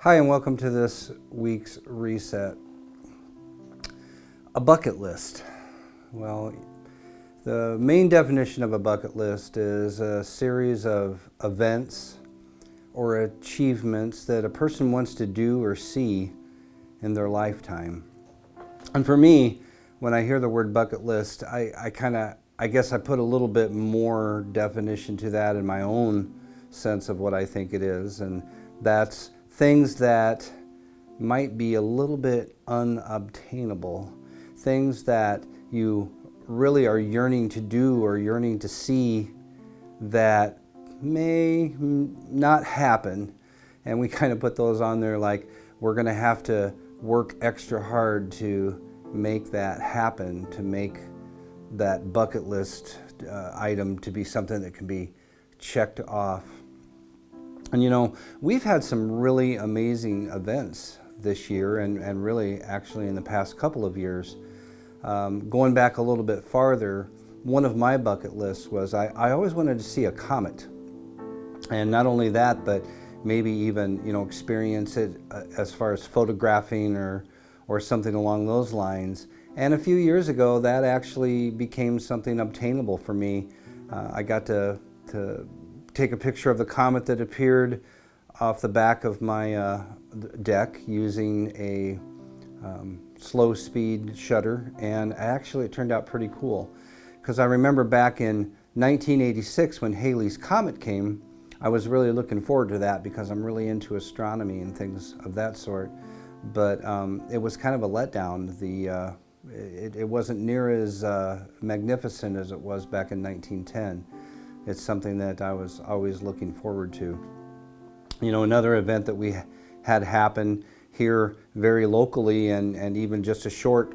Hi, and welcome to this week's Reset. A bucket list. Well, the main definition of a bucket list is a series of events or achievements that a person wants to do or see in their lifetime. And for me, when I hear the word bucket list, I guess I put a little bit more definition to that in my own sense of what I think it is, and that's things that might be a little bit unobtainable, things that you really are yearning to do or yearning to see that may not happen. And we kind of put those on there like we're going to have to work extra hard to make that happen, to make that bucket list item to be something that can be checked off. And you know, we've had some really amazing events this year and really actually in the past couple of years. Going back a little bit farther, one of my bucket lists was I always wanted to see a comet. And not only that, but maybe even, experience it as far as photographing or something along those lines. And a few years ago, that actually became something obtainable for me. I got to take a picture of the comet that appeared off the back of my deck using a slow speed shutter, and actually it turned out pretty cool, because I remember back in 1986 when Halley's Comet came, I was really looking forward to that because I'm really into astronomy and things of that sort, but it was kind of a letdown. It wasn't near as magnificent as it was back in 1910. It's something that I was always looking forward to. Another event that we had happen here very locally and even just a short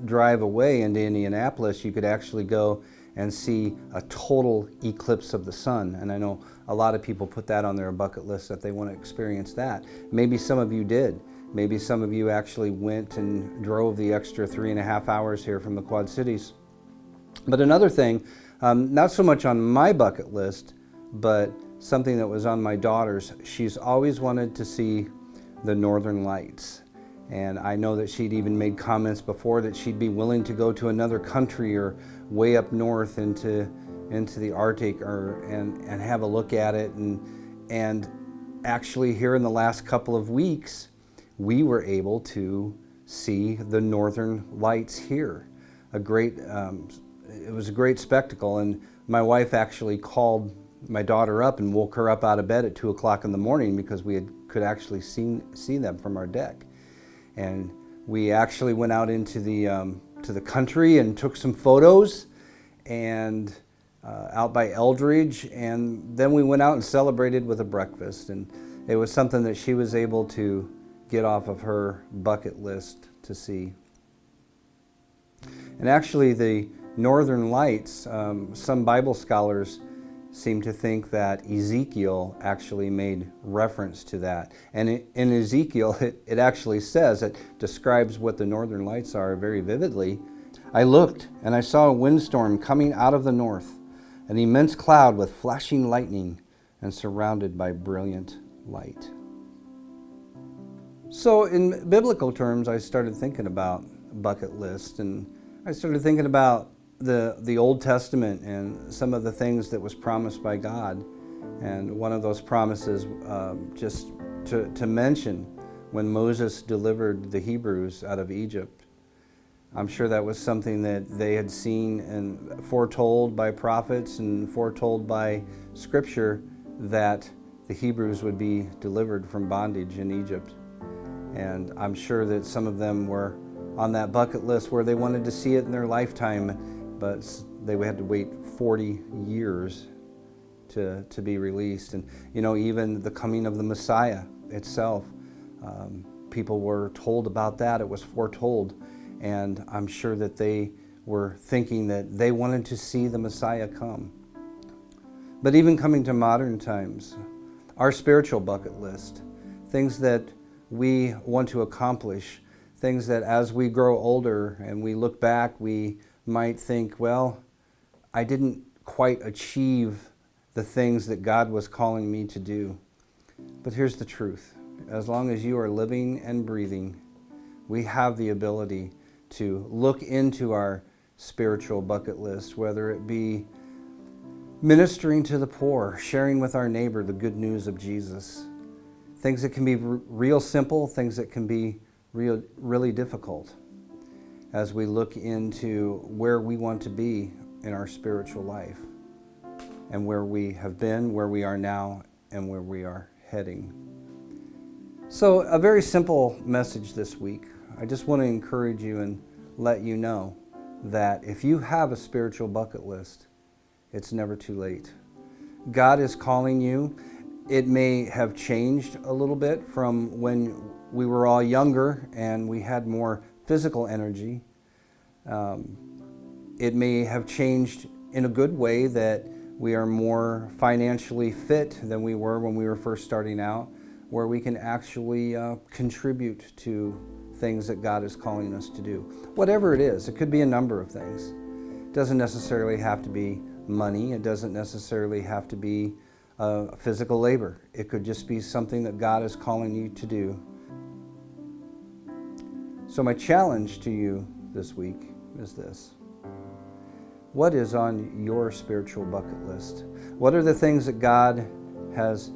drive away into Indianapolis, you could actually go and see a total eclipse of the sun. And I know a lot of people put that on their bucket list that they want to experience that. Maybe some of you did. Maybe some of you actually went and drove the extra 3.5 hours here from the Quad Cities. But another thing, not so much on my bucket list, but something that was on my daughter's. She's always wanted to see the Northern Lights. And I know that she'd even made comments before that she'd be willing to go to another country or way up north into the Arctic and have a look at it. And actually here in the last couple of weeks, we were able to see the Northern Lights here. It was a great spectacle, and my wife actually called my daughter up and woke her up out of bed at 2 o'clock in the morning because we could actually see them from our deck. And we actually went out into the country and took some photos and out by Eldridge, and then we went out and celebrated with a breakfast. And it was something that she was able to get off of her bucket list to see. And actually the Northern Lights, some Bible scholars seem to think that Ezekiel actually made reference to that. And in Ezekiel, it actually says, it describes what the Northern Lights are very vividly. I looked, and I saw a windstorm coming out of the north, an immense cloud with flashing lightning and surrounded by brilliant light. So in biblical terms, I started thinking about bucket list, and I started thinking about the Old Testament and some of the things that was promised by God. And one of those promises, just to mention, when Moses delivered the Hebrews out of Egypt. I'm sure that was something that they had seen and foretold by prophets and foretold by Scripture, that the Hebrews would be delivered from bondage in Egypt. And I'm sure that some of them were on that bucket list where they wanted to see it in their lifetime, but they had to wait 40 years to be released. And even the coming of the Messiah itself, people were told about that. It was foretold, and I'm sure that they were thinking that they wanted to see the Messiah come. But even coming to modern times, our spiritual bucket list, things that we want to accomplish, things that as we grow older and we look back, we might think, well, I didn't quite achieve the things that God was calling me to do. But here's the truth. as long as you are living and breathing, we have the ability to look into our spiritual bucket list, whether it be ministering to the poor, sharing with our neighbor the good news of Jesus. Things that can be real simple, things that can be really difficult as we look into where we want to be in our spiritual life and where we have been, where we are now, and where we are heading. So a very simple message this week. I just want to encourage you and let you know that if you have a spiritual bucket list, it's never too late. God is calling you. It may have changed a little bit from when we were all younger and we had more physical energy. It may have changed in a good way that we are more financially fit than we were when we were first starting out, where we can actually contribute to things that God is calling us to do. Whatever it is, it could be a number of things. It doesn't necessarily have to be money. It doesn't necessarily have to be physical labor. It could just be something that God is calling you to do. So my challenge to you this week is this. What is on your spiritual bucket list? What are the things that God has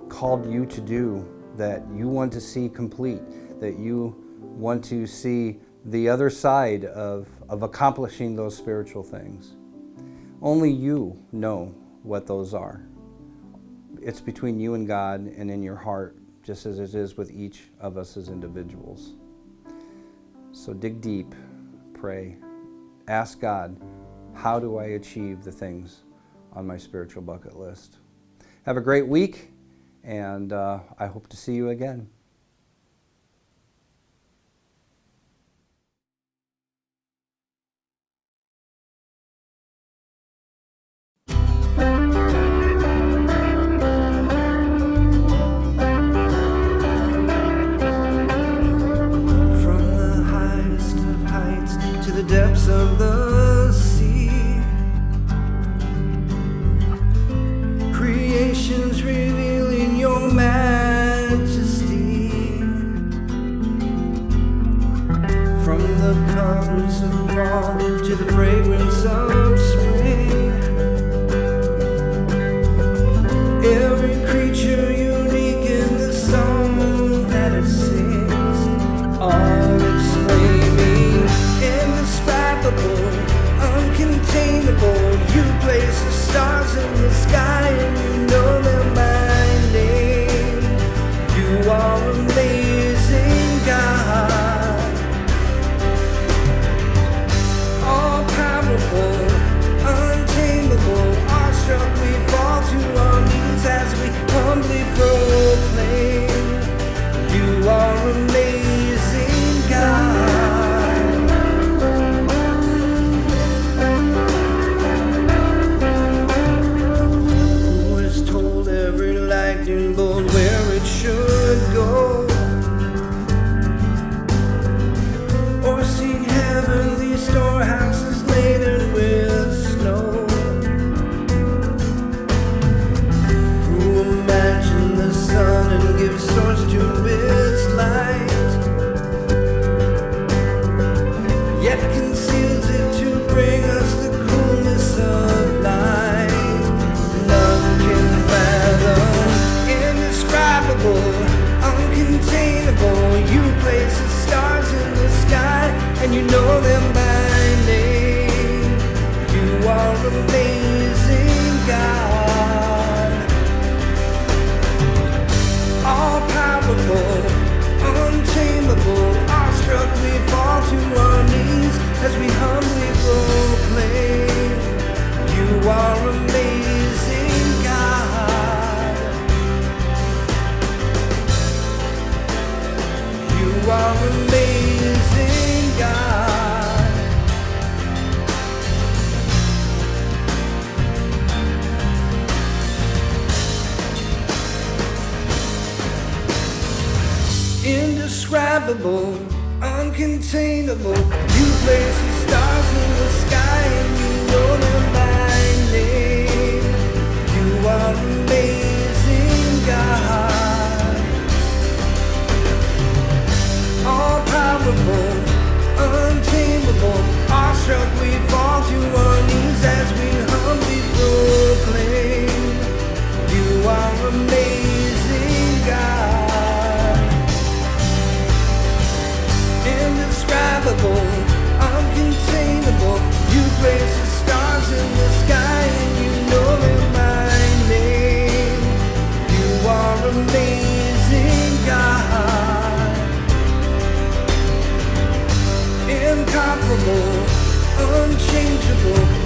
called you to do that you want to see complete, that you want to see the other side of accomplishing those spiritual things? Only you know what those are. It's between you and God and in your heart, just as it is with each of us as individuals. So dig deep, pray, ask God, how do I achieve the things on my spiritual bucket list? Have a great week, and I hope to see you again. Depths of the sea, creation's revealing your majesty. From the colors of fall to the fragrance of spring, every creature unique in the song that it sings, all exclaiming, indescribable, uncontainable. You place the stars in the sky and you know them by name. You are amazing, God. All powerful, untamable, awestruck, we fall to our knees as we humbly proclaim. You are amazing, God. Where it should go, or seen heavenly storehouses laden with snow. Who imagined the sun and gives source to its light, yet conceals it to bring us the coolness of night. None can fathom, uncontainable. You place the stars in the sky and you know them by name. You are amazing, God. All powerful, untamable, awestruck, we fall to our knees as we humbly proclaim. You are amazing, God. You are amazing, God. Indescribable, uncontainable. You place the stars in the sky and you know them by name. You are amazing, God. amazing God. Incomparable, unchangeable,